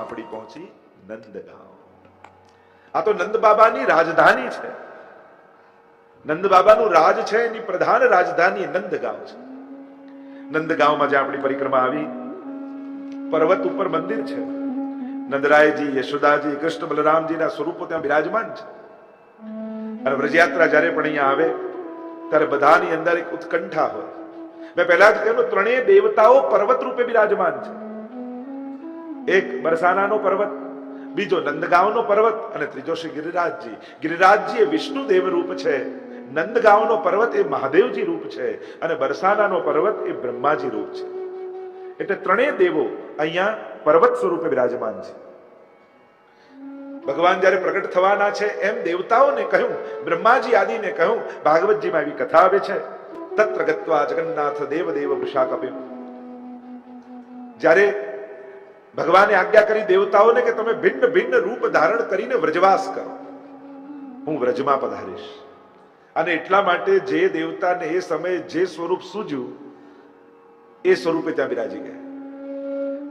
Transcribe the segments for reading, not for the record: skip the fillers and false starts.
આપણી પહોંચી નંદગાંવ. આ તો નંદ બાબાની રાજધાની છે. નંદ બાબાનું રાજ છે, એની પ્રધાન રાજધાની નંદગાંવ છે. નંદગાંવમાં જે આપણી પરિક્રમા આવી, પર્વત ઉપર મંદિર છે. નંદરાયજી, યશોદાજી, કૃષ્ણ બલરામજીના સ્વરૂપો ત્યાં બિરાજમાન છે. અને વ્રજયાત્રા જ્યારે પણ અહીંયા આવે ત્યારે બધાની અંદર એક ઉત્કંઠા હોય. મેં પહેલા જ કહ્યું, ત્રણેય દેવતાઓ પર્વત રૂપે બિરાજમાન છે. એક બરસાનાનો પર્વત, બીજો નંદગાંવનો પર્વત અને ત્રીજો શ્રી ગિરિરાજજી. ગિરિરાજજી એ વિષ્ણુ દેવ રૂપ છે, નંદગાંવનો પર્વત એ મહાદેવજી રૂપ છે અને બરસાનાનો પર્વત એ બ્રહ્માજી રૂપ છે. એટલે ત્રણેય દેવો અહીંયા પર્વત સ્વરૂપે બિરાજમાન છે. ભગવાન જયારે પ્રગટ થવાના છે એમ દેવતાઓને કહ્યું, બ્રહ્માજી આદિને કહ્યું. ભાગવતજીમાં એવી કથા આવે છે, તત્ર ગત્વા જગન્નાથ દેવદેવ વૃષા કપિમ. જ્યારે ભગવાને આજ્ઞા કરી દેવતાઓને કે તમે ભિન્ન ભિન્ન રૂપ ધારણ કરીને વ્રજવાસ કરો, હું વ્રજમાં પધારીશ. અને એટલા માટે જે દેવતાને એ સમયે જે સ્વરૂપ સૂજ્યું એ સ્વરૂપે ત્યાં બિરાજી ગયા.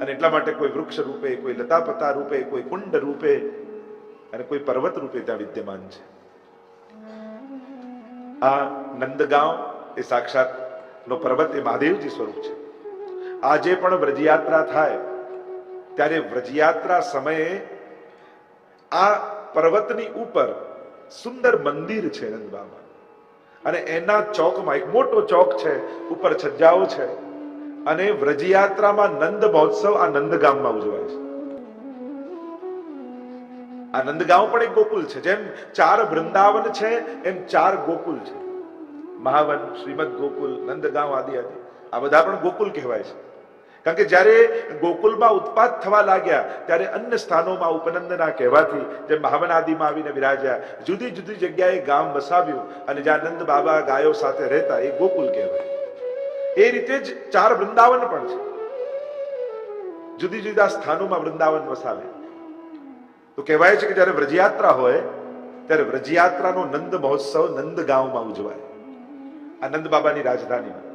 અને એટલા માટે કોઈ વૃક્ષ રૂપે, કોઈ લતાપતા રૂપે, કોઈ કુંડ રૂપે અને કોઈ પર્વત રૂપે ત્યાં વિદ્યમાન છે. આ નંદગાંવ એ સાક્ષાત નો પર્વત એ મહાદેવજી સ્વરૂપ છે. આજે પણ વ્રજયાત્રા થાય ત્યારે વ્રજયાત્રા સમયે આ પર્વતની ઉપર સુંદર મંદિર છે નંદ બાબા, અને એના ચોકમાં એક મોટો ચોક છે, ઉપર છજ્જાઓ છે. અને વ્રજયાત્રામાં નંદ મહોત્સવ આ નંદગામમાં ઉજવાય છે. આ નંદગાંવ પણ એક ગોકુલ છે. જેમ 4 વૃંદાવન છે એમ 4 ગોકુલ છે. મહાવન, શ્રીમદ ગોકુલ, નંદગાંવ આદિ આદિ આ બધા પણ ગોકુલ કહેવાય છે. કારણ કે જ્યારે ગોકુલમાં ઉત્પાદ થવા લાગ્યા ત્યારે અન્ય સ્થાનોમાં ઉપનંદના કહેવાથી જેમ મહાવન આદિમાં આવીને વિરાજ્યા, જુદી જુદી જગ્યાએ ગામ વસાવ્યું અને જ્યાં નંદ બાબા ગાયો સાથે રહેતા એ ગોકુલ કહેવાય. એ રીતે જ 4 વૃંદાવન પણ છે. જુદી જુદા સ્થાનોમાં વૃંદાવન વસાવે. તો કહેવાય છે કે જ્યારે વ્રજયાત્રા હોય ત્યારે વ્રજયાત્રાનો નંદ મહોત્સવ નંદગાંવમાં ઉજવાય, આ નંદ બાબાની રાજધાનીમાં.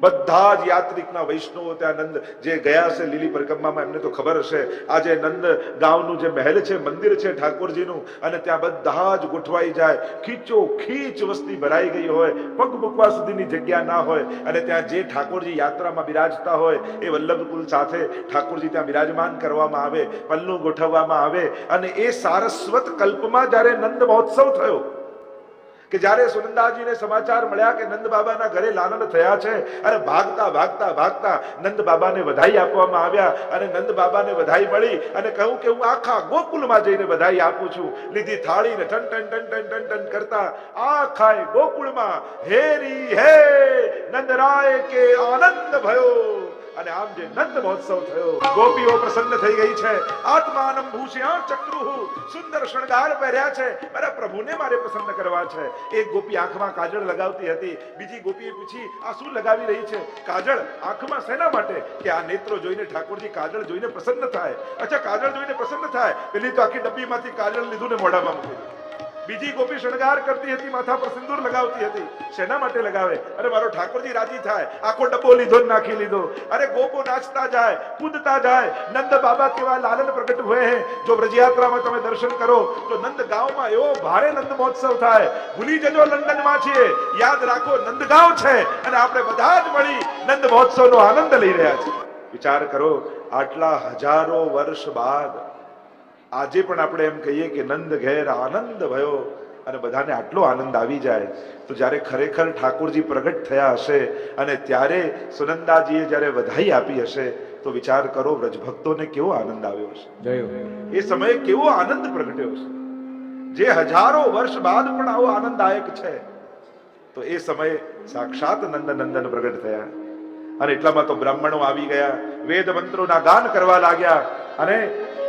બધા જ યાત્રિકના વૈષ્ણવો ત્યાં નંદ જે ગયા હશે લીલી પરિક્રમામાં એમને તો ખબર હશે. આજે નંદ ગાંવનું જે મહેલ છે, મંદિર છે ઠાકોરજીનું, અને ત્યાં બધા જ ગોઠવાઈ જાય. ખીચો ખીચ વસ્તી ભરાઈ ગઈ હોય, પગ મૂકવા સુધીની જગ્યા ના હોય. અને ત્યાં જે ઠાકોરજી યાત્રામાં બિરાજતા હોય એ વલ્લભકુલ સાથે ઠાકોરજી ત્યાં બિરાજમાન કરવામાં આવે, પલ્લું ગોઠવવામાં આવે. અને એ સારસ્વત કલ્પમાં જ્યારે નંદ મહોત્સવ થયો કે જ્યારે સુનંદાજીને સમાચાર મળ્યા કે નંદ બાબાના ઘરે લાલન થયા છે, અને ભાગતા ભાગતા ભાગતા નંદ બાબાને વધાઈ આપવામાં આવ્યા. અને નંદ બાબાને વધાઈ મળી અને કહ્યું કે હું આખા ગોકુલમાં જઈને વધાઈ આપું છું. લીધી થાળીને ટન ટન ટન ટન ટન ટન કરતા આખા ગોકુળમાં હેરી હે નંદરાય કે આનંદ ભયો. અને આમ જે નંદ મહોત્સવ થયો, ગોપીઓ પ્રસન્ન થઈ ગઈ છે. આત્માનમ ભૂષ્યા ચક્રુહુ, સુંદર શણગાર પહેર્યા છે. અરે પ્રભુને મારે પ્રસન્ન કરવા છે. એક ગોપી આંખમાં કાજળ લગાવતી હતી. બીજી ગોપીએ પૂછી આ શું લગાવી રહી છે? કાજળ આંખમાં શેના માટે? કે આ નેત્રો જોઈને ઠાકોરજી કાજળ જોઈને પ્રસન્ન થાય. અચ્છા, કાજળ જોઈને પ્રસન્ન થાય. પેલી તો આખી ડબ્બીમાંથી કાજળ લીધું ને મોઢામાં મૂકી. બીજી ગોપી શણગાર કરતી હતી, માથા પર સિંદૂર લગાવતી હતી. શેના માટે લગાવે? અરે મારો ઠાકોરજી રાજી થાય. આખો ડબ્બો લીધો ને નાખી લીધો. અરે ગોપો નાચતા જાય, કૂદતા જાય. નંદ બાબા કેવા લાલન પ્રગટ हुए हैं. જો વ્રજયાત્રામાં તમે દર્શન કરો તો નંદ ગાંવમાં એવો ભારે નંદ મહોત્સવ થાય. ભૂલી જજો લંડનમાં છીએ, યાદ રાખો નંદગાંવ છે અને આપણે બધા જ મળી નંદ મહોત્સવનો આનંદ લઈ રહ્યા છીએ. વિચાર કરો, આટલા હજારો વર્ષ બાદ આજે પણ આપણે એમ કહીએ કે નંદ ઘેર આનંદ ભયો, અને બધાને આટલો આનંદ આવી જાય. તો જ્યારે ખરેખર ઠાકોરજી પ્રગટ થયા હશે અને ત્યારે સુનંદાજીએ જ્યારે વધાઈ આપી હશે તો વિચાર કરો વ્રજભક્તોને કેવો આનંદ આવ્યો હશે, એ સમયે કેવો આનંદ પ્રગટ્યો હશે. જે હજારો વર્ષ બાદ પણ આવો આનંદદાયક છે. તો એ સમયે સાક્ષાત નંદનંદન પ્રગટ થયા. અને એટલામાં તો બ્રાહ્મણો આવી ગયા, વેદ મંત્રોના ગાન કરવા લાગ્યા. અને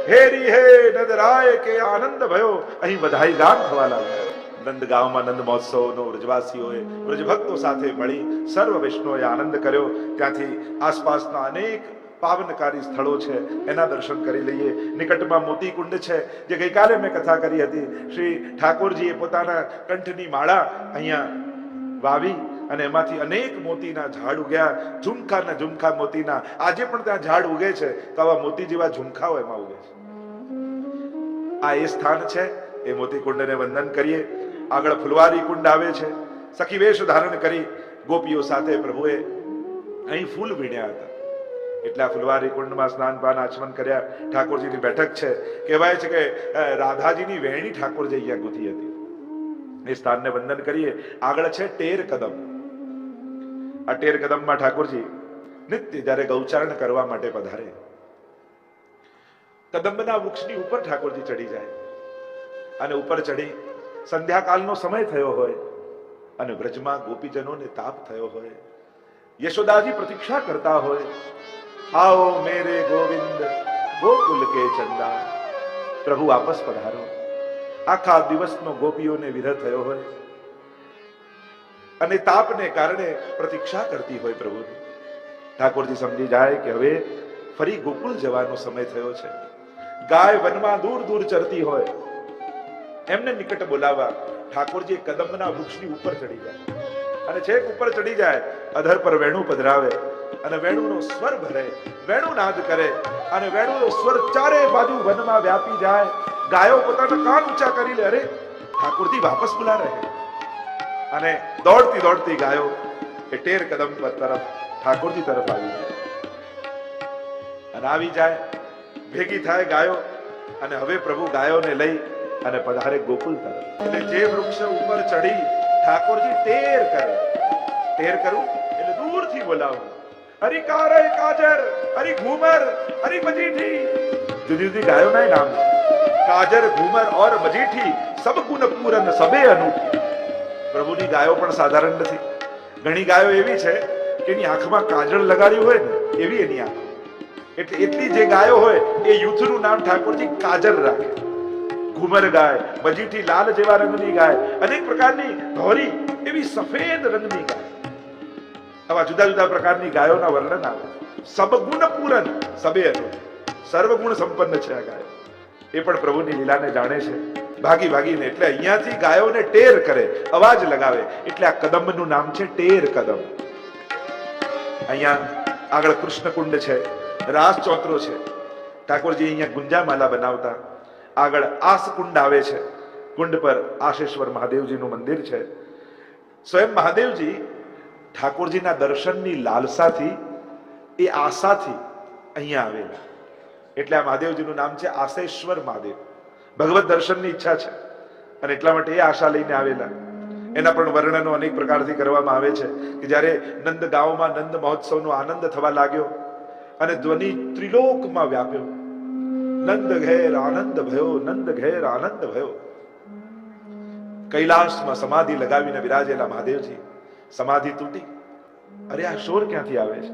હેરી હે નંદરાય કે આનંદ ભયો, અહીં વધાઈ ગાન થવા લાગ્યા. નંદગાંવમાં નંદ મહોત્સવનો વ્રજવાસીઓએ વ્રજભક્તો સાથે મળી સર્વ વૈષ્ણવોએ આનંદ કર્યો. ત્યાંથી આસપાસના અનેક પાવનકારી સ્થળો છે, એના દર્શન કરી લઈએ. નિકટમાં મોતીકુંડ છે, જે ગઈકાલે મેં કથા કરી હતી. શ્રી ઠાકોરજીએ પોતાના કંઠની માળા અહીંયા વાવી અને એમાંથી અનેક મોતીના ઝાડ ઉગ્યા, ઝુમખાના ઝુમખા મોતીના. આજે પણ ત્યાં ઝાડ ઉગે છે તો આવા મોતી જેવા ઝુમખાઓ એમાં ઉગે છે. આ એ સ્થાન છે. એ મોતી કુંડને વંદન કરીએ. આગળ ફુલવારી કુંડ આવે છે. સખી વેશ ધારણ કરી ગોપીઓ સાથે પ્રભુએ અહીં ફૂલ વીણ્યા હતા. એટલે આ ફુલવારી કુંડમાં સ્નાન પાન આચમન કર્યા. ઠાકોરજીની બેઠક છે. કહેવાય છે કે રાધાજીની વેણી ઠાકોરજી અહીંયા ગૂંથી હતી. એ સ્થાનને વંદન કરીએ. આગળ છે ટેર કદમ. આ ટેર કદમમાં ઠાકોરજી નિત્ય જ્યારે ગૌચારણ કરવા માટે પધારે, કદંબના વૃક્ષની ઉપર ઠાકોરજી ચડી જાય અને ઉપર ચડી સંધ્યાકાલનો સમય થયો હોય અને વ્રજમાં ગોપીજનોને તાપ થયો હોય, યશોદાજી પ્રતીક્ષા કરતા હોય, આવો મેરે ગોવિંદ ગોકુલ કે ચંદા, પ્રભુ વાપસ પધારો. આખા દિવસનો ગોપીઓને વિરહ થયો હોય અને તાપને કારણે પ્રતીક્ષા કરતી હોય પ્રભુની. ઠાકોરજી સમજી જાય કે હવે ફરી ગોકુળ જવાનો સમય થયો છે. ગાય વનમાં દૂર દૂર ચરતી હોય, એમને નિકટ બોલાવવા ઠાકોરજી કદંબના વૃક્ષની ઉપર ચડી જાય અને છેક ઉપર ચડી જાય, અધર પર વેણું પધરાવે અને વેણુનો સ્વર ભરે, વેણુ નાદ કરે અને વેણુનો સ્વર ચારે બાજુ વનમાં વ્યાપી જાય. ગાયો પોતાના કાન ઊંચા કરી લે, અરે ઠાકોરજી વાપસ બુલા રહે. અને દોડતી દોડતી ગાયો એ ટેર કદમ પર તરફ ઠાકોરજી તરફ આવી જાય અને આવી જાય, ભેગી થાય ગાયો. અને હવે પ્રભુ ગાયોને લઈ અને પધારે ગોકુળ તરફ. એટલે જે વૃક્ષ ઉપર ચડી ઠાકોરજી ટેર કરે. ટેર કરું એટલે દૂરથી બોલાવું, હરી કારે કાજર, હરી ઘૂમર, હરી મજીઠી. જુદી જુદી ગાયોના નામ છે. કાજર, ઘૂમર ઓર મજીઠી, સબ ગુણ પૂરન સબે અનૂઠી. પ્રભુની ગાયો પણ સાધારણ નથી. ઘણી ગાયો એવી છે કે એની આંખમાં કાજળ લગાડ્યું હોય ને એવી એની આંખ. એટલે એટલી જે ગાયો હોય એ યુથનું નામ ઠાકોરજી કાજર રાખે. ઘુમર ગાય, મજીઠી લાલ જેવા રંગની ગાય, અનેક પ્રકારની ધોરી એવી સફેદ રંગની ગાય. આવા જુદા જુદા પ્રકારની ગાયોના વર્ણન આવે. સબગુણ પૂરન સબે અનૂઠી, સર્વગુણ સંપન્ન છે આ ગાયો. એ પણ પ્રભુની લીલાને જાણે છે ભાગી ભાગીને. એટલે અહીંયાથી ગાયોને ટેર કરે, અવાજ લગાવે. એટલે આ કદમનું નામ છે ટેર કદમ. અહીંયા આગળ કૃષ્ણ કુંડ છે, રાસ ચોતરો છે. ઠાકોરજી અહીંયા ગુંજામાલા બનાવતા. આગળ આસ કુંડ આવે છે. કુંડ પર આશેશ્વર મહાદેવજીનું મંદિર છે. સ્વયં મહાદેવજી ઠાકોરજીના દર્શનની લાલસાથી, એ આશાથી અહીંયા આવેલા. એટલે આ મહાદેવજીનું નામ છે આશેશ્વર મહાદેવ. ભગવત દર્શનની ઈચ્છા છે અને એટલા માટે એ આશા લઈને આવેલા. એના પણ વર્ણનો અનેક પ્રકારથી કરવામાં આવે છે કે જ્યારે નંદ ગામમાં નંદ મહોત્સવનો આનંદ થવા લાગ્યો અને ધ્વનિ ત્રિલોકમાં વ્યાપ્યો, નંદ ઘેર આનંદ ભયો, નંદ ઘેર આનંદ ભયો. કૈલાસમાં સમાધિ લગાવીને વિરાજેલા મહાદેવજી, સમાધિ તૂટી. અરે આ શોર ક્યાંથી આવે છે?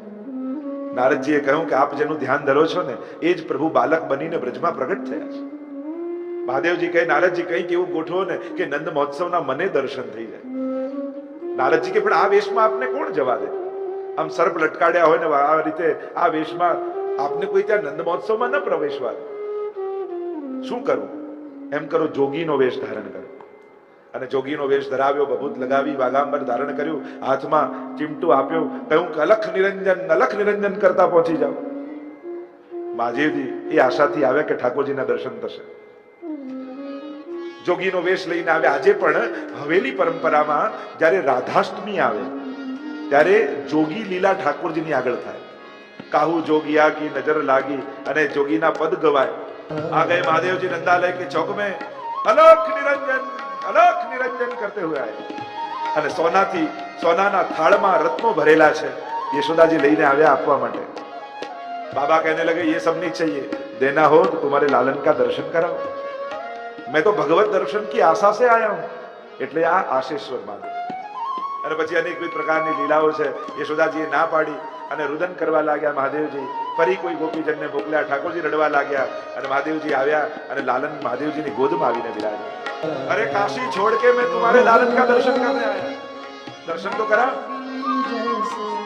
નારદજીએ કહ્યું કે આપ જેનું ધ્યાન ધરો છો ને એ જ પ્રભુ બાલક બનીને બ્રજમાં પ્રગટ થયા છે. મહાદેવજી કહે, નારદજી કંઈક એવું ગોઠવો ને કે નંદ મહોત્સવના મને દર્શન થઈ જાય. નારદજી કે પણ આ વેશમાં આપને કોણ જવા દે? આમ સર્પ લટકાડ્યા હોય ને આ રીતે આ વેશમાં આપને કોઈ ત્યાં નંદ મહોત્સવમાં ન પ્રવેશવા દે. શું કરવું? એમ કરો, જોગીનો વેશ ધારણ કરો. અને જોગીનો વેશ ધરાવ્યો, બબૂત લગાવી, વાગાંબર ધારણ કર્યું, હાથમાં ચીમટું આપ્યું, કહ્યું કે અલખ નિરંજન કરતા પહોંચી જાઓ. મહાદેવજી એ આશાથી આવ્યા કે ઠાકોરજીના દર્શન થશે. જોગીનો વેશ લઈને આવે. આજે પણ હવેલી પરંપરામાં જ્યારે રાધાષ્ટમી આવે ત્યારે જોગી લીલા ઠાકોરજીની આગળ થાય. કાહુ જોગિયા કી નજર લાગી અને જોગીના પદ ગવાય. આ ગયે મહાદેવજી નંદાલય કે ચોક મેં અલખ નિરંજન કરતે હુએ આए. અને સોનાના થાળમાં રત્નો ભરેલા છે. યશોદાજી લઈને આવ્યા આપવા માટે. બાબા કહેને લગે ये सब नहीं चाहिए, देना हो तो तुम्हारे लालन का दर्शन कराओ. मैं तो भगवत दर्शन की आशा से आया हूं. એટલે આ આશેશ્વર મહાદેવ. અને પછી અનેકવિધ પ્રકારની લીલાઓ છે. યશોદાજીએ ના પાડી અને રુદન કરવા લાગ્યા મહાદેવજી. ફરી કોઈ ગોપીજનને મોકલ્યા, ઠાકોરજી રડવા લાગ્યા અને મહાદેવજી આવ્યા અને લાલન મહાદેવજીની ગોદમાં આવીને બિરાજ્યા. અરે કાશી છોડ કે મેં तुम्हारे लालन का दर्शन करने आया, दर्शन तो करा.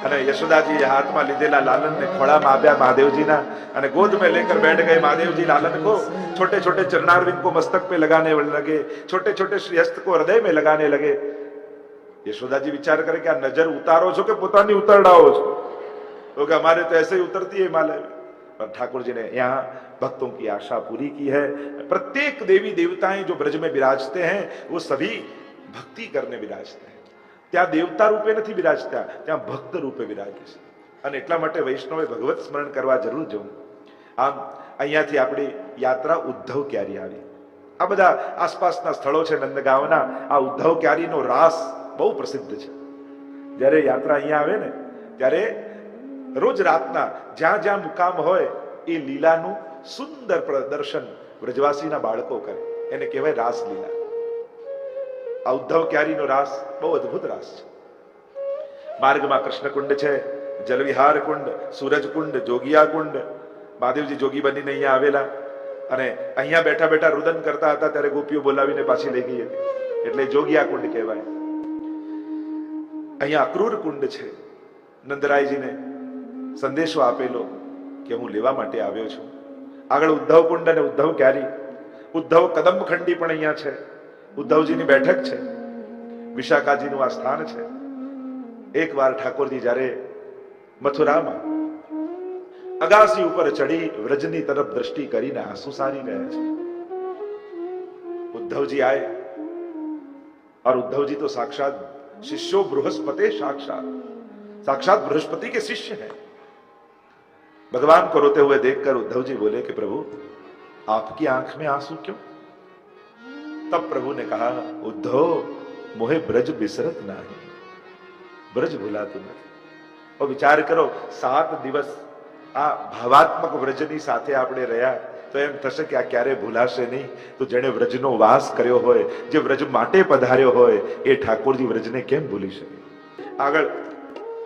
અને યશોદાજી હાથમાં લીધેલા લાલનને ખોળામાં આપ્યા મહાદેવજીના અને गोद में लेकर बैठ गए महादेव जी लालन को. छोटे छोटे चरणारविंद को मस्तक पे लगाने लगे, छोटे छोटे श्रीहस्त को हृदय में लगाने लगे. યશોદાજી વિચાર કરે કે આ નજર ઉતારો છો કે પોતાની ઉતરડાઓ છો, तो कि हमारे तो ऐसे ही उतरती है हिमालय में। पर ठाकुर जी ने यहाँ भक्तों की आशा पूरी की है। प्रत्येक देवी देवताएं जो ब्रज में विराजते हैं वो सभी भक्ति करने विराजते हैं। ત્યાં દેવતા રૂપે નથી વિરાજતા, ત્યાં ભક્ત રૂપે વિરાજે છે, અને એટલા માટે વૈષ્ણવે ભગવત સ્મરણ કરવા જરૂર જવું. આમ અહીંયાથી આપણી યાત્રા ઉદ્ધવ ક્યારી આવી. આ બધા આસપાસના સ્થળો છે નંદગાંવના. આ ઉદ્ધવ ક્યારીનો રાસ બહુ પ્રસિદ્ધ છે. જ્યારે યાત્રા અહીંયા આવે ને ત્યારે રોજ રાતના જ્યાં જ્યાં મુકામ હોય એ લીલાનું સુંદર પ્રદર્શન વ્રજવાસીના બાળકો કરે, એને કહેવાય રાસ લીલા. આ ઉદ્ધવ ક્યારીનો રાસ બહુ અદ્ભુત રાસ છે. માર્ગમાં કૃષ્ણકુંડ છે, જલવિહાર કુંડ, સૂરજ કુંડ, જોગિયા કુંડ. મહાદેવજી જોગી બનીને અહીંયા આવેલા અને અહીંયા બેઠા બેઠા રુદન કરતા હતા ત્યારે ગોપીઓ બોલાવીને પાછી લઈ ગઈ હતી, એટલે જોગિયા કુંડ કહેવાય. અહીંયા અક્રૂર કુંડ છે. નંદરાયજીને સંદેશો આપેલો કે હું લેવા માટે આવ્યો છું. આગળ ઉદ્ધવ કુંડ અને ઉદ્ધવ ક્યારી. ઉદ્ધવ કદંબ ખંડી પણ અહીંયા છે. ઉદ્ધવજીની બેઠક છે, વિશાખાજીનું આ સ્થાન છે. એકવાર ઠાકોરજી જ્યારે મથુરામાં અગાસી ઉપર ચડી વ્રજની તરફ દ્રષ્ટિ કરીને આંસુ સારી રહ્યા છે. उद्धव जी आए और उद्धव जी तो साक्षात शिष्यो बृहस्पति, साक्षात बृहस्पति के शिष्य हैं. भगवान को रोते हुए देखकर उद्धव जी बोले कि प्रभु आपकी आंख में आंसू क्यों? तब प्रभु ने कहा उद्धव मोहे ब्रज बिसरत नहीं, ब्रज भूलाતું નથી. और विचार करो 7 દિવસ આ ભાવાત્મક વ્રજની સાથે આપણે રહ્યા તો એમ થશે કે આ ક્યારે ભૂલાશે નહીં. તો જેણે વ્રજનો વાસ કર્યો હોય, જે વ્રજ માટે પધાર્યો હોય, એ ઠાકોરજી વ્રજને કેમ ભૂલી શકે? આગળ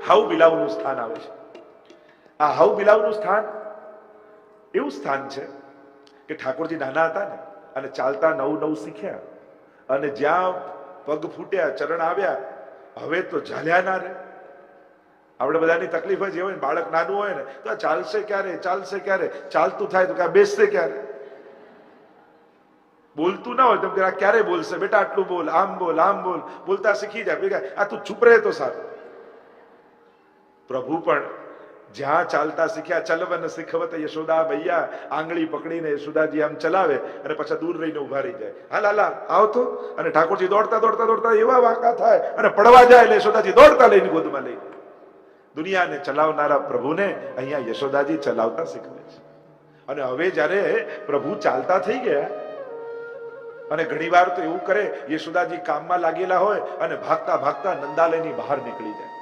હાઉ બિલાવનું સ્થાન આવે છે. આ હાઉ બિલાવનું સ્થાન એવું સ્થાન છે કે ઠાકોરજી નાના હતા ને અને ચાલતા નવું શીખ્યા, અને જ્યાં પગ ફૂટ્યા, ચરણ આવ્યા, હવે તો ઝાલ્યા ના રહે. આપણે બધાની તકલીફ જ એ હોય ને, બાળક નાનું હોય ને તો ચાલશે ક્યારે, ચાલશે ક્યારે, ચાલતું થાય તો કે બેસશે ક્યારે, બોલતું ના હોય તો ક્યારે બોલશે, બેટા આટલું બોલ, આમ બોલ, આમ બોલ, બોલતા શીખી જાય. આ તું ચૂપ રહે તો સારું. પ્રભુ પણ જ્યાં ચાલતા શીખ્યા, ચલવન શીખવત યશોદા ભૈયા, આંગળી પકડીને યશોદાજી આમ ચલાવે અને પછી દૂર રહીને ઉભા રહી જાય. હાલ હાલા આવ તો, અને ઠાકોરજી દોડતા દોડતા દોડતા એવા વાંકા થાય અને પડવા જાય એટલે યશોદાજી દોડતા લઈને ગોદમાં લઈ. દુનિયાને ચલાવનારા પ્રભુને અહીંયા યશોદાજી ચલાવતા શીખવે છે. અને હવે જ્યારે પ્રભુ ચાલતા થઈ ગયા, અને ઘણીવાર તો એવું કરે, યશોદાજી કામમાં લાગેલા હોય અને ભાગતા ભાગતા નંદાલયની બહાર નીકળી જાય.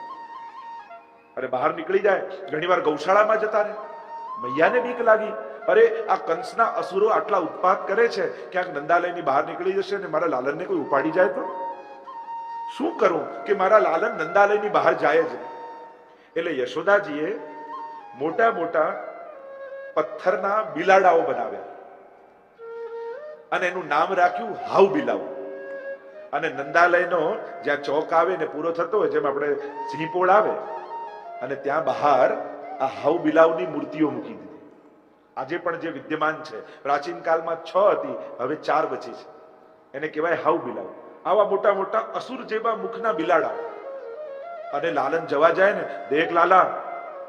અરે બહાર નીકળી જાય, ઘણીવાર ગૌશાળામાં જતા રહે. મૈયાને બીક લાગી, અરે આ કંસના અસુરો આટલા ઉત્પાત કરે છે, ક્યાંક નંદાલયની બહાર નીકળી જશે અને મારા લાલનને કોઈ ઉપાડી જાય તો શું કરું કે મારા લાલન નંદાલયની બહાર જાય જ. એટલે યશોદાજીએ મોટા મોટા પથ્થરના બિલાડાઓ બનાવ્યા અને એનું નામ રાખ્યું હાઉ બિલાવ. અને નંદાલયનો જ્યાં ચોક આવે ને પૂરો થતો હોય, જેમ આપણે સિંહપોળ આવે, અને ત્યાં બહાર આ હાઉ બિલાવની મૂર્તિઓ મૂકી દીધી. આજે પણ જે વિદ્યમાન છે, પ્રાચીન કાળમાં 6 હતી, હવે 4 બચી છે. એને કહેવાય હાઉ બિલાવ. આવા મોટા મોટા અસુર જેવા મુખના બિલાડા. અને લાલન જવા જાય ને, દેખ લાલા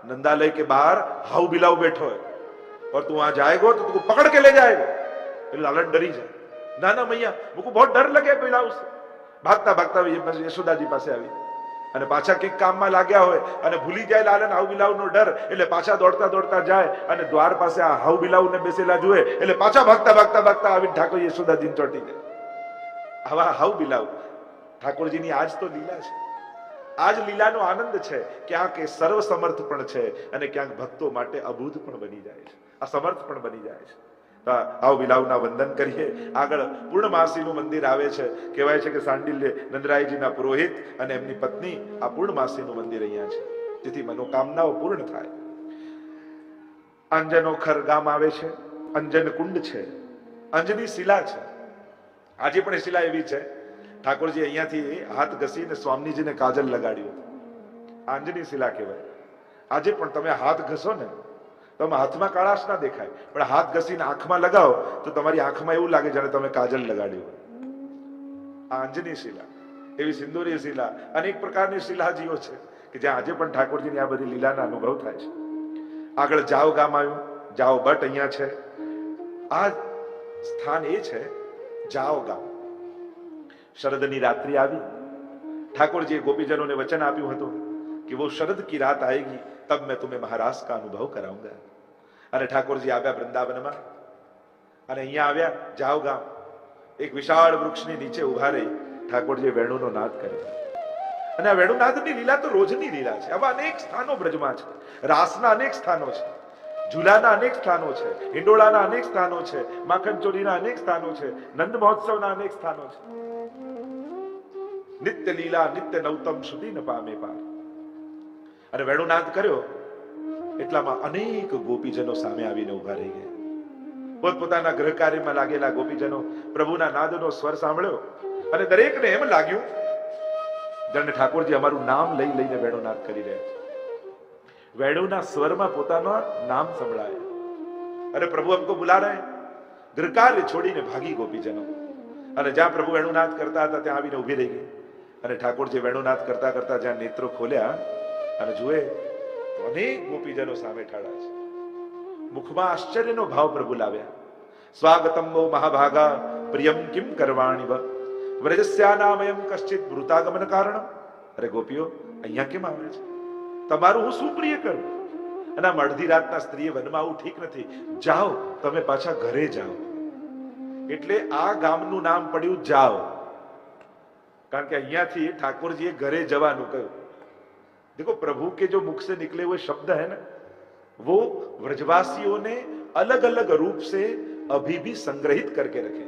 नंदालय के बाहर हाउ बिलाव बैठो है और तू वहां जाएगा तो तुमको पकड़ के ले जाएगा. लालन डरी जाए, ना ना मैया मुझको बहुत डर लगे बिलाव से. भागता भागता यशोदाजी પાસે આવી અને પાછા કંઈક કામમાં લાગ્યા હોય અને ભૂલી જાય લાલન હાઉ બિલાવનો ડર, એટલે પાછા દોડતા દોડતા જાય અને દ્વાર પાસે આ હાઉ બિલાવને બેસેલા જુએ, એટલે પાછા ભાગતા ભાગતા ભાગતા આવીને ઠાકોર યશોદાજીને ચોંટી જાય. આવા હાઉ બિલાવ ઠાકોરજીની આજ તો લીલા છે. આજ લીલાનો આનંદ છે. ક્યાંક એ સર્વ સમર્થ પણ છે અને ક્યાંક ભક્તો માટે અબૂધ પણ બની જાય છે, અસમર્થ પણ બની જાય છે. આવ બિલાવના વંદન કરીએ. આગળ પૂર્ણમાસીનું મંદિર આવે છે. કહેવાય છે કે સાંડિલ્ય નંદરાયજીના પુરોહિત અને એમની પત્ની આ પૂર્ણમાસીનું મંદિર અહીંયા છે, જેથી મનોકામનાઓ પૂર્ણ થાય. અંજનોખર ગામ આવે છે, અંજન કુંડ છે, અંજની શિલા છે. આજે પણ એ શિલા એવી છે, ઠાકોરજી અહીંયાથી હાથ ઘસીને સ્વામીજીને કાજલ લગાડ્યું. આંજની શિલા કહેવાય. આજે પણ તમે હાથ ઘસો ને, તમે હાથમાં કાળાશ ના દેખાય, પણ હાથ ઘસીને આંખમાં લગાવો તો તમારી આંખમાં એવું લાગે જાણે તમે કાજલ લગાડ્યું. આ અંજની શિલા એવી સિંદૂરી શિલા, અનેક પ્રકારની શિલાજીઓ છે કે જ્યાં આજે પણ ઠાકોરજીની આ બધી લીલાના અનુભવ થાય છે. આગળ જાવ ગામ આવ્યું, જાવ ભટ્ટ અહીંયા છે. આ સ્થાન એ છે જાવ ગામ. શરદની રાત્રિ આવી, ઠાકોરજીએ ગોપીજનોને વચન આપ્યું હતું कि वो शरद की रात आएगी तब मैं तुम्हें महारास का अनुभव कराऊंगा. અને ઠાકોરજી આવ્યા વૃંદાવનમાં અને અહીંયા આવ્યા જાવ ગામ. એક વિશાળ વૃક્ષની નીચે ઉભા રહી ઠાકોરજીએ વેણુનો નાદ કર્યો. અને આ વેણુનાદની લીલા તો રોજની લીલા છે. આવા અનેક સ્થાનો બ્રજમાં છે. રાસના અનેક સ્થાનો છે, ઝૂલાના અનેક સ્થાનો છે, હિંડોળાના અનેક સ્થાનો છે, માખણ ચોરીના અનેક સ્થાનો છે, નંદ મહોત્સવના અનેક સ્થાનો છે. નિત્ય લીલા નિત્ય નવતમ સુધી ન પામે પાર. અને વેણુનાદ કર્યો એટલામાં અનેક ગોપીજનો સામે આવીને ઉભા રહી ગયા. પોતપોતાના ગૃહ કાર્યમાં લાગેલા ગોપીજનો પ્રભુના નાદનો સ્વર સાંભળ્યો અને દરેકને એમ લાગ્યું જાણે ઠાકોરજી અમારું નામ લઈ લઈને વેણુનાદ કરી રહ્યા છે. વેણુના સ્વરમાં પોતાના નામ સંભળાય અને પ્રભુ हमको बुला रहे हैं. ગૃહ કાર્ય છોડીને ભાગી ગોપીજનો અને જ્યાં પ્રભુ વેણુનાદ કરતા હતા ત્યાં આવીને ઉભી રહી ગઈ. અને ઠાકોરજી વેણુનાદ કરતા કરતા જ્યાં નેત્રો ખોલ્યા અને જુએ તો અનેક ગોપીજનો સામે ઠાળા છે. મુખમાં આશ્ચર્યનો ભાવ પ્રભુ લાવ્યા. સ્વાગતમ વો મહાભાગા પ્રિયમ કિમ કરવાણી વ્રજસ્યાનામયમ કશ્ચિત મૃતાગમન કારણમ. અરે ગોપીઓ, અહીંયા કેમ આવે છે? તમારું હું શું પ્રિય કરું? અને આમ અડધી રાતના સ્ત્રીએ વનમાં આવું ઠીક નથી. જાઓ, તમે પાછા ઘરે જાઓ. એટલે આ ગામનું નામ પડ્યું જાઓ, કારણ કે અહીંયાથી ઠાકોરજીએ ઘરે જવાનું કહ્યું. देखो प्रभु के जो मुख से निकले हुए शब्द है ना, वो व्रजवासियों ने अलग अलग रूप से अभी भी संग्रहित करके रखे.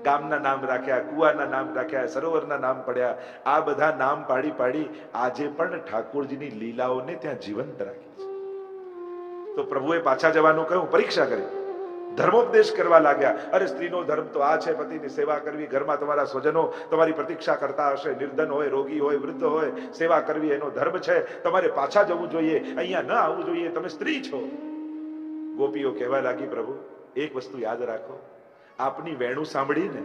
ગામના નામ રાખ્યા, કુવાના નામ રાખ્યા, સરોવરના નામ પડ્યા. આ બધા નામ પાડી પાડી આજે પણ ઠાકોરજીની લીલાઓને ત્યાં જીવંત રાખી છે. તો પ્રભુએ પાછા જવાનું કહ્યું, પરીક્ષા કરી, ધર્મોપદેશ કરવા લાગ્યા. અરે સ્ત્રીનો ધર્મ તો આ છે, પતિની સેવા કરવી, ઘરમાં તમારા સ્વજનો તમારી પ્રતીક્ષા કરતા હશે, નિર્ધન હોય, રોગી હોય, વૃદ્ધ હોય, સેવા કરવી એનો ધર્મ છે. તમારે પાછા જવું જોઈએ, અહીંયા ન આવવું જોઈએ, તમે સ્ત્રી છો. ગોપીઓ કહેવા લાગી, પ્રભુ એક વસ્તુ યાદ રાખો, આપની વેણુ સાંભળીને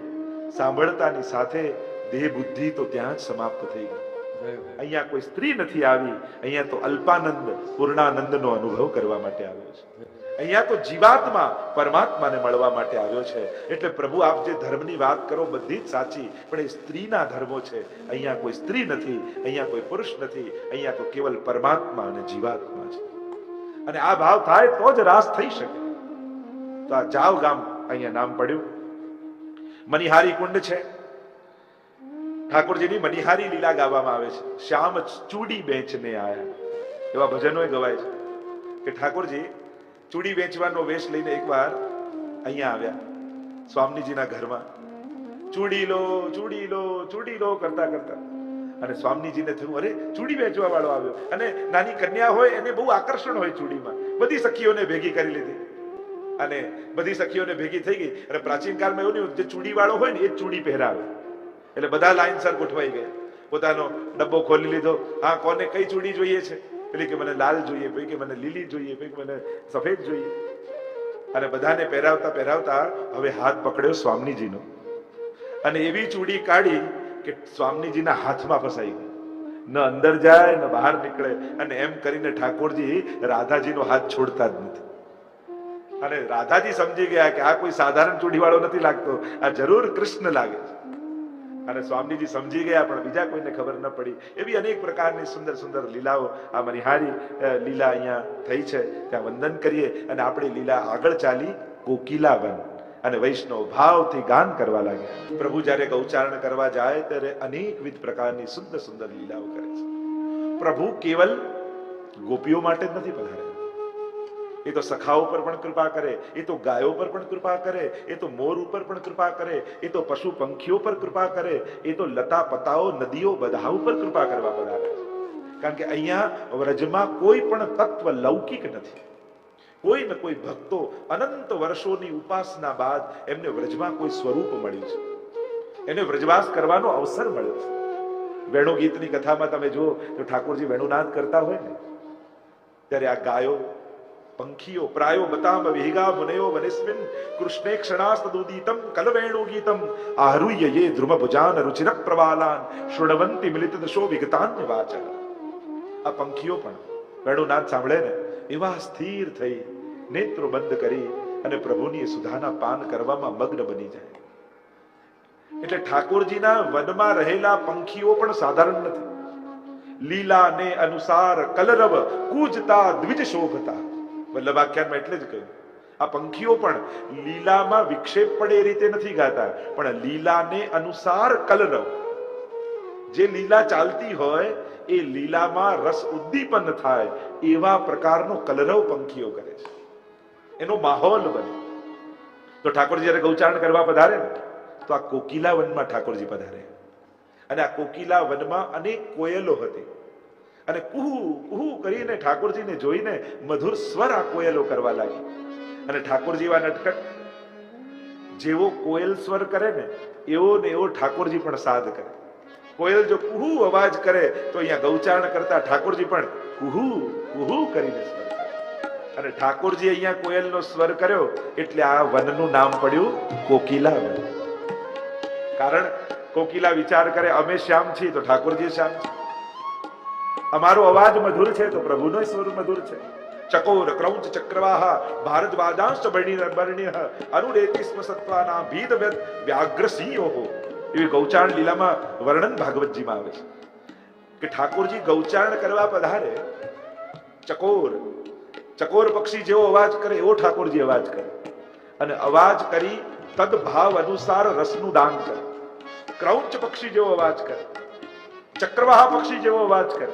સાંભળતાની સાથે દેહ બુદ્ધિ તો ત્યાં જ સમાપ્ત થઈ ગઈ. અહીંયા કોઈ સ્ત્રી નથી આવી, અહીંયા તો અલ્પાનંદ પૂર્ણાનંદનો અનુભવ કરવા માટે આવ્યો છે. અહીંયા તો જીવાત્મા પરમાત્માને મળવા માટે આવ્યો છે. એટલે પ્રભુ આપ જે ધર્મની વાત કરો બધી જ સાચી, પણ એ સ્ત્રીના ધર્મો છે. અહીંયા કોઈ સ્ત્રી નથી, અહીંયા કોઈ પુરુષ નથી, અહીંયા તો કેવલ પરમાત્મા અને જીવાત્મા છે. અને આ ભાવ થાય તો જ રાસ થઈ શકે. તો આ જાવ ગામ અહીંયા નામ પડ્યું. મનિહારી કુંડ છે. ઠાકોરજીની મનિહારી લીલા ગાવામાં આવે છે. શ્યામ ચૂડી બેચને આયા, એવા ભજનો ગવાય છે કે ઠાકોરજી ચૂડી વેચવાનો વેશ લઈને એકવાર અહીંયા આવ્યા સ્વામીજીના ઘરમાં. ચૂડી લો, ચૂડી લો, ચૂડી લો કરતા કરતા અને સ્વામીજીને થયું, અરે ચૂડી વેચવા વાળો આવ્યો. અને નાની કન્યા હોય એને બહુ આકર્ષણ હોય ચૂડીમાં. બધી સખીઓને ભેગી કરી લીધી અને બધી સખીઓને ભેગી થઈ ગઈ. અને પ્રાચીન કાળમાં એવું નહીં, જે ચૂડી વાળો હોય ને એ જ ચૂડી પહેરાવે. એટલે બધા લાઈનસર ગોઠવાઈ ગયા. પોતાનો ડબ્બો ખોલી લીધો. હા, કોને કઈ ચૂડી જોઈએ છે? પેલી કે મને લાલ જોઈએ, પછી કે મને લીલી જોઈએ, પછી કે મને સફેદ જોઈએ. અને બધાને પહેરાવતા પહેરાવતા હવે હાથ પકડ્યો સ્વામીજીનો અને એવી ચૂડી કાઢી કે સ્વામીજીના હાથમાં ફસાઈ ગઈ. ન અંદર જાય ન બહાર નીકળે. અને એમ કરીને ઠાકોરજી રાધાજીનો હાથ છોડતા જ નથી. અને રાધાજી સમજી ગયા કે આ કોઈ સાધારણ ચૂડી વાળો નથી લાગતો, આ જરૂર કૃષ્ણ લાગે છે. અને સ્વામીજી સમજી ગયા, પણ બીજા કોઈને ખબર ન પડી. એવી અનેક પ્રકારની સુંદર સુંદર લીલાઓ આ મનિહારી લીલા અહીંયા થઈ છે. ત્યાં વંદન કરીએ અને આપણી લીલા આગળ ચાલી કોકિલાવન અને વૈષ્ણવ ભાવથી ગાન કરવા લાગ્યા. પ્રભુ જ્યારે ગૌચારણ કરવા જાય ત્યારે અનેકવિધ પ્રકારની સુંદર સુંદર લીલાઓ કરે છે. પ્રભુ કેવલ ગોપીઓ માટે જ નથી પધાર્યા, એ તો સખાઓ પર પણ કૃપા કરે, એ તો ગાયો પર પણ કૃપા કરે, એ તો મોર ઉપર પણ કૃપા કરે, એ તો પશુ પંખીઓ પર કૃપા કરે, એ તો લતા પતાઓ નદીઓ બધા ઉપર કૃપા કરવા પધારે છે. કારણ કે અહીંયા વ્રજમાં કોઈ પણ તત્વ લૌકિક નથી. કોઈ ને કોઈ ભક્તો અનંત વર્ષોની ઉપાસના બાદ એમને વ્રજમાં કોઈ સ્વરૂપ મળ્યું છે, એને વ્રજવાસ કરવાનો અવસર મળ્યો છે. વેણુ ગીતની કથામાં તમે જુઓ તો ઠાકોરજી વેણુનાદ કરતા હોય ને ત્યારે આ ગાયો પંખીઓ પ્રાયો બતામ વિહિગા મુનયો વનિસ્મિન કૃષ્ણે ક્ષણાસ્તદુદીતમ કલવેણુ ગીતમ આરુહ્ય યે ધ્રુમ ભુજાન રુચિર પ્રવાલાન શૃણવંતિ મિલિત દશો વિગતાન્ય વાચ. આ પંખીઓ પણ વેણુનાદ સાંભળે ને એવા સ્થિર થઈ નેત્રો બંધ કરી અને પ્રભુની સુધાના પાન કરવામાં મગ્ન બની જાય. એટલે ઠાકોરજીના વનમાં રહેલા પંખીઓ પણ સાધારણ નથી. લીલા ને અનુસાર કલરવ કૂજતા દ્વિજ શોભતા. વલ્લભાખ્યાનમાં એટલે જ કહ્યું આ પંખીઓ પણ લીલામાં વિક્ષેપ પડે એ રીતે નથી ગાતા, પણ લીલાને અનુસાર કલરવ. જે લીલા ચાલતી હોય એ લીલામાં રસ ઉદ્દીપન થાય એવા પ્રકારનો કલરવ પંખીઓ કરે છે, એનો માહોલ બને. તો ઠાકોરજી જયારે ગૌચારણ કરવા પધારે ને તો આ કોકિલા વનમાં ઠાકોરજી પધારે, અને આ કોકિલા વનમાં અનેક કોયલો હતી, અને કુહુ કુહુ કરીને ઠાકોરજીને જોઈને મધુર સ્વર આ કોયલો કરવા લાગી. અને ઠાકોરજી એવા નટખટ, જેવો કોયલ સ્વર કરે ને એવો ને એવો ઠાકોરજી પણ સાદ કરે. કોયલ જો કુહુ અવાજ કરે તો અહીંયા ગૌચારણ કરતા ઠાકોરજી પણ કુહુ કુહુ કરીને સ્વર કરે. અને ઠાકોરજી અહીંયા કોયલનો સ્વર કર્યો એટલે આ વનનું નામ પડ્યું કોકિલા વન. કારણ કોકિલા વિચાર કરે અમે શ્યામ છીએ તો ઠાકોરજી શ્યામ છે, અમારો અવાજ મધુર છે તો પ્રભુનો સ્વર મધુર છે. ચકોર ક્રૌંચ ચક્રવાહ ભારદ્વાજાંશ બર્ણિઃ અનુરેતિ સ્મ સત્વાના ભીદ વ્યાઘ્રસિંહો. એવી ગૌચારણ લીલામાં વર્ણન ભાગવતજીમાં આવે છે કે ઠાકોરજી ગૌચારણ કરવા પધારે, ચકોર પક્ષી જેવો અવાજ કરે એવો ઠાકોરજી અવાજ કરે, અને અવાજ કરી તદ ભાવ અનુસાર રસનું દાન કરે. ક્રૌંચ પક્ષી જેવો અવાજ કરે, ચક્રવાહ પક્ષી જેવો અવાજ કરે.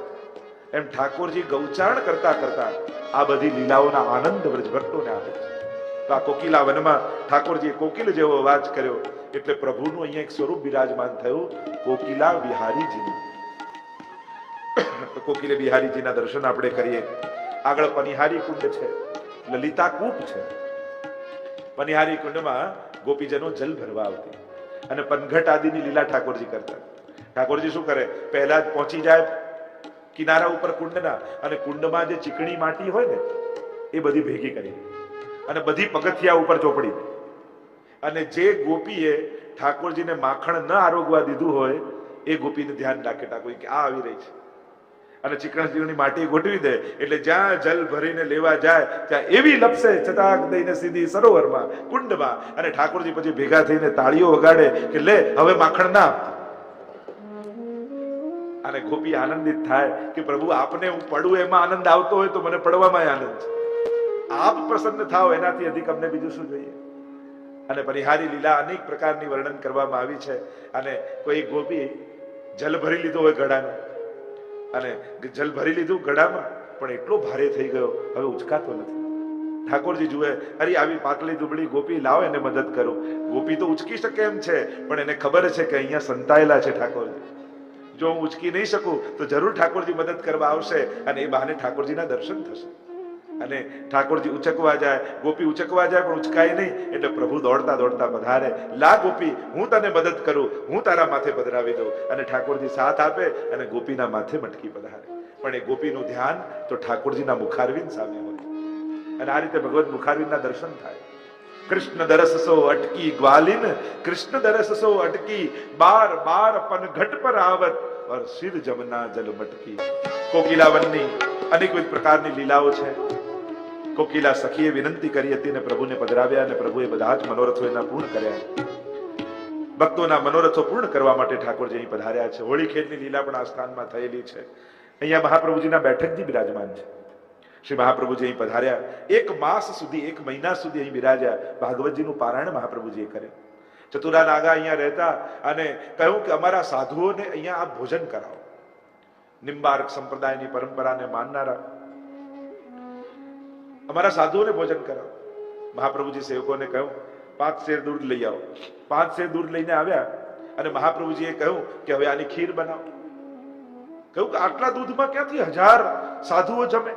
એમ ઠાકોરજી ગૌચારણ કરતા કરતા આ બધી લીલાઓના આનંદ વ્રજભક્તોને આપે છે. તો આ કોકિલા વનમાં ઠાકોરજીએ કોકિલ જેવો અવાજ કર્યો એટલે પ્રભુનું અહીંયા એક સ્વરૂપ બિરાજમાન થયું, કોકિલા બિહારીજીનું. તો કોકિલે બિહારીજીના દર્શન આપણે કરીએ. આગળ પનિહારી કુંડ છે, લલિતા કૂપ છે. પનિહારી કુંડમાં ગોપીજનો જલ ભરવા આવતી અને પનઘટ આદિની લીલા ઠાકોરજી કરતા. ઠાકોરજી શું કરે, પહેલા જ પહોંચી જાય કિનારા ઉપર કુંડના, અને કુંડમાં જે ચીકણી માટી હોય ને એ બધી ભેગી કરી અને બધી પગથિયા ઉપર ચોપડી દે. અને જે ગોપીએ ઠાકોરજીને માખણ ન આરોગવા દીધું હોય એ ગોપીને ધ્યાન રાખે ઠાકોરજી કે આ આવી રહી છે, અને ચીકણી માટી ગોઠવી દે. એટલે જ્યાં જલ ભરીને લેવા જાય ત્યાં એવી લપસે ચટાક દઈને સીધી સરોવરમાં કુંડમાં, અને ઠાકોરજી પછી ભેગા થઈને તાળીઓ વગાડે કે લે હવે માખણ ના આપતા. અને ગોપી આનંદિત થાય કે પ્રભુ આપને હું પડું એમાં આનંદ આવતો હોય તો મને પડવામાં આનંદ છે, આપ પ્રસન્ન થાવ એનાથી અધિક અમને બીજું શું જોઈએ. અને પરિહારી લીલા અનેક પ્રકારની વર્ણન કરવામાં આવી છે. અને કોઈ ગોપી જલ ભરી લીધો હોય ગળાનો, અને જલ ભરી લીધું ગળામાં પણ એટલો ભારે થઈ ગયો હવે ઉચકાતો નથી. ઠાકોરજી જુએ અરે આવી પાતળી દુબળી ગોપી, લાવો એને મદદ કરો. ગોપી તો ઉચકી શકે એમ છે પણ એને ખબર છે કે અહીંયા સંતાયેલા છે ઠાકોરજી, જો હું ઉચકી નહીં શકું તો જરૂર ઠાકોરજી મદદ કરવા આવશે, અને એ બહાને ઠાકોરજીના દર્શન થશે. અને ઠાકોરજી ઉચકવા જાય, ગોપી ઉચકવા જાય પણ ઉચકાય નહીં, એટલે પ્રભુ દોડતા દોડતા પધારે. લા ગોપી હું તને મદદ કરું, હું તારા માથે પધરાવી દઉં. અને ઠાકોરજી સાથ આપે અને ગોપીના માથે મટકી પધારે. પણ એ ગોપીનું ધ્યાન તો ઠાકોરજીના મુખારવિંદ સામે હોય, અને આ રીતે ભગવત મુખારવિંદના દર્શન થાય. કૃષ્ણ દરસસો અટકી ગ્વાલિન, કૃષ્ણ દરસસો અટકી બાર બાર પનઘટ પર આવત और सिर जमना जल मटकी. કોકિલાવનની અનેકવિધ પ્રકારની લીલાઓ છે. કોકિલા સખીએ વિનંતી કરી હતી અને પ્રભુને પધરાવ્યા, અને પ્રભુએ બધા જ મનોરથો એના પૂર્ણ કર્યા. ભક્તોના મનોરથો પૂર્ણ કરવા માટે ઠાકોરજી અહીં પધાર્યા છે. હોળી ખેલની લીલા પણ આ સ્થાનમાં થયેલી છે. અહીંયા મહાપ્રભુજીના બેઠકજી બિરાજમાન છે. શ્રી મહાપ્રભુજી અહીં પધાર્યા, 1 માસ સુધી 1 મહિના સુધી અહીં બિરાજ્યા. ભાગવતજીનું પારાયણ મહાપ્રભુજીએ કર્યું. ચતુરા નાગા અહીંયા રહેતા અને કહ્યું કે અમારા સાધુઓને અહીંયા આપ ભોજન કરાવો. નિમ્બાર્ક સંપ્રદાયની પરંપરાને માનનારા અમારા સાધુઓને ભોજન કરાવો. મહાપ્રભુજી સેવકોને કહ્યું 5 શેર દૂધ લઈ આવો. 5 શેર દૂધ લઈને આવ્યા અને મહાપ્રભુજીએ કહ્યું કે હવે આની ખીર બનાવો. કહ્યું કે આટલા દૂધમાં ક્યાંથી 1000 સાધુઓ જમે.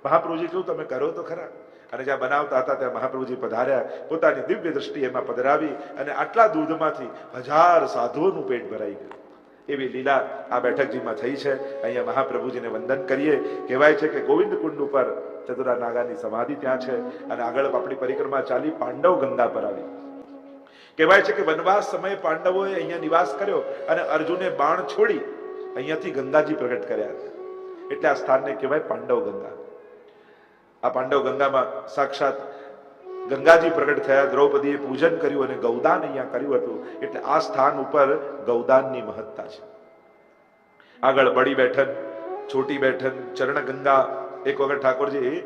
મહાપ્રભુજી કહ્યું તમે કરો તો ખરા. અને જ્યાં બનાવતા હતા ત્યાં મહાપ્રભુજી પધાર્યા, પોતાની દિવ્ય દ્રષ્ટિ એમાં પધરાવી, અને આટલા દૂધમાંથી 1000 સાધુઓનું પેટ ભરાઈ ગયું. એવી લીલા આ બેઠકજીમાં થઈ છે. અહીંયા મહાપ્રભુજીને વંદન કરીએ. કહેવાય છે કે ગોવિંદ કુંડ ઉપર ચતુરા નાગાની સમાધિ ત્યાં છે અને આગળ આપણી પરિક્રમા ચાલી પાંડવ ગંગા પર આવી. કહેવાય છે કે વનવાસ સમયે પાંડવોએ અહીંયા નિવાસ કર્યો અને અર્જુને બાણ છોડી અહીંયાથી ગંગાજી પ્રગટ કર્યા એટલે આ સ્થાનને કહેવાય પાંડવ ગંગા. આ પાંડવ ગંગામાં સાક્ષાત ગંગાજી પ્રગટ થયા. દ્રૌપદીએ પૂજન કર્યું અને ગૌદાન અહીંયા કર્યું હતું એટલે આ સ્થાન ઉપર ગૌદાનની મહત્તા છે. આગળ બડી બેઠન, છોટી બેઠન, ચરણ ગંગા. એક વખત ઠાકોરજી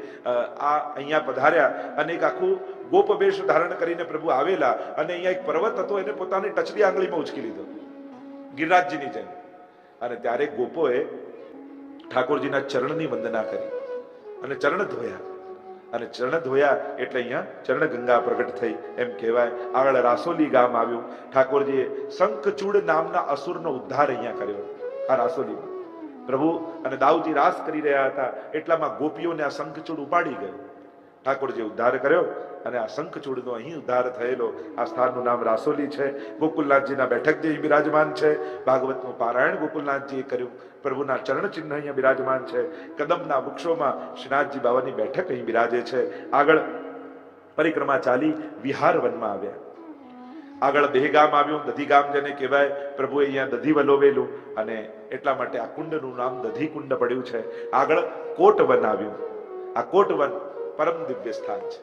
આ અહીંયા પધાર્યા અને એક આખું ગોપ વેશ ધારણ કરીને પ્રભુ આવેલા અને અહીંયા એક પર્વત હતો એને પોતાની ટચલી આંગળીમાં ઉચકી લીધો ગિરિરાજજીની જેમ. અને ત્યારે ગોપોએ ઠાકોરજીના ચરણની વંદના કરી અને ચરણ ધોયા અને ચરણ ધોયા એટલે અહીંયા ચરણ ગંગા પ્રગટ થઈ એમ કહેવાય. આગળ રાસોલી ગામ આવ્યું. ઠાકોરજીએ શંખચૂડ નામના અસુરનો ઉદ્ધાર અહીંયા કર્યો. આ રાસોલીમાં પ્રભુ અને દાઉજી રાસ કરી રહ્યા હતા એટલામાં ગોપીઓને આ શંખચૂડ ઉપાડી ગયો. ઠાકોરજીએ ઉદ્ધાર કર્યો અને આ શંખચૂડનો અહીં ઉદ્ધાર થયેલો આ સ્થાનનું નામ રાસોલી છે. ગોકુલનાથજીના બેઠકજી અહીં બિરાજમાન છે. ભાગવતનું પારાયણ ગોકુલનાથજીએ કર્યું. પ્રભુના ચરણ ચિહ્ન અહીંયા બિરાજમાન છે. કદમના વૃક્ષોમાં શ્રીનાથજી બાવાની બેઠક અહીં બિરાજે છે. આગળ પરિક્રમા ચાલી વિહાર વનમાં આવ્યા. આગળ દહેગામ આવ્યું, દધીગામ જેને કહેવાય. પ્રભુએ અહીંયા દધી વલોવેલું અને એટલા માટે આ કુંડનું નામ દધી કુંડ પડ્યું છે. આગળ કોટવન આવ્યું. આ કોટવન પરમ દિવ્ય સ્થાન છે.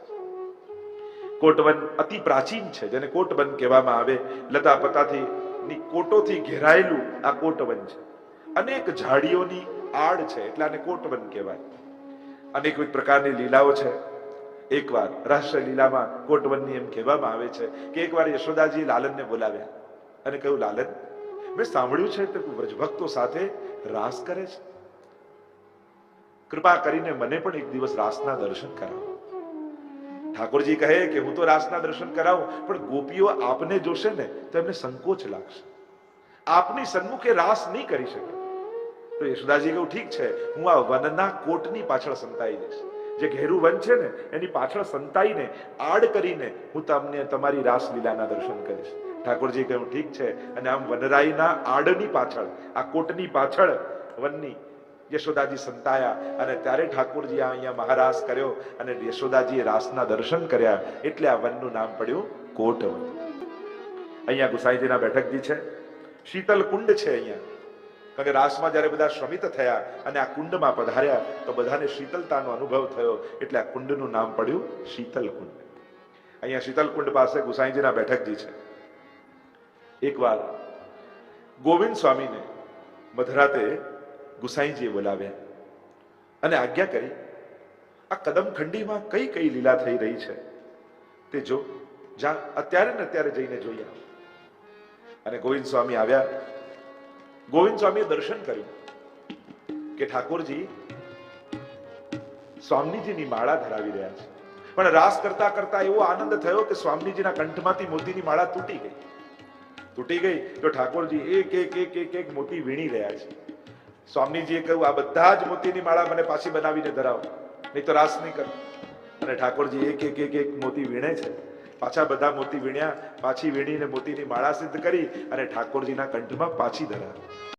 કોટવન અતિ પ્રાચીન છે જેને કોટવન કહેવામાં આવે. લતા પતાથી કોટોથી ઘેરાયેલું આ કોટવન છે. અનેક ઝાડીઓની આડ છે એટલે આને કોટવન કહેવાય. અનેક પ્રકારની લીલાઓ છે. એકવાર રાષ્ટ્ર લીલામાં કોટવનની એમ કહેવામાં આવે છે કે એકવાર યશોદાજી લાલનને બોલાવ્યા અને કહ્યું, લાલન, મેં સાંભળ્યું છે કે તું વ્રજભક્તો સાથે રાસ કરે છે. કૃપા કરીને મને પણ એક દિવસ રાસના દર્શન કરાવો. ઠાકોરજી કહે કે હું તો રાસના દર્શન કરાવું પણ ગોપીઓ આપને જોશે ને તો એમને સંકોચ લાગશે. આપની સન્મુખે રાસ નહીં કરી શકે. તો યશોદાજી કહ્યું, ઠીક છે, હું આ વનના કોટની પાછળ સંતાઈ જઈશ. જે ઘેરું વન છે ને એની પાછળ સંતાઈને આડ કરીને હું તમને તમારી રાસલીલાના દર્શન કરીશ. ઠાકોરજી કહ્યું, ઠીક છે. અને આમ વનરાઈના આડની પાછળ, આ કોટની પાછળ વનની યશોદાજી સંતાયા અને ત્યારે ઠાકોરજી અહીંયા મહારાસ કર્યો અને યશોદાજીએ રાસના દર્શન કર્યા એટલે આ વનનું નામ પડ્યું કોટવન. અહીંયા ગુસાઈજીના બેઠકજી છે. શીતલ કુંડ છે અહીંયા. કારણ કે રાસમાં જ્યારે બધા શ્રમિત થયા અને આ કુંડમાં પધાર્યા તો બધાને શીતલતાનો અનુભવ થયો એટલે આ કુંડનું નામ પડ્યું શીતલ કુંડ. અહીંયા શીતલ કુંડ પાસે ગુસાઈજીના બેઠકજી છે. એકવાર ગોવિંદ સ્વામીને મધરાતે ગુસાઈજીએ બોલાવ્યા અને આજ્ઞા કરી, આ કદમખંડીમાં કઈ કઈ લીલા થઈ રહી છે તે જો, જા અત્યારે ને અત્યારે જઈને જોઈ આવ. અને ગોવિંદ સ્વામી આવ્યા. ગોવિંદ સ્વામીએ દર્શન કર્યું કે ઠાકોરજી સ્વામીજીની માળા ધરાવી રહ્યા છે. પણ રાસ કરતા કરતા એવો આનંદ થયો કે સ્વામીજીના કંઠમાંથી મોતીની માળા તૂટી ગઈ. તો ઠાકોરજી એક એક એક એક એક મોતી વીણી રહ્યા છે. સ્વામીજીએ કહ્યું, આ બધા જ મોતીની માળા મને પાછી બનાવીને ધરાવો, નહીં તો રાસ નહીં કરું. અને ઠાકોરજી એક એક એક એક મોતી વીણે છે. પાછા બધા મોતી વીણ્યા. પાછી વીણીને મોતીની માળા સિદ્ધ કરી અને ઠાકોરજીના કંઠમાં પાછી ધરાવી.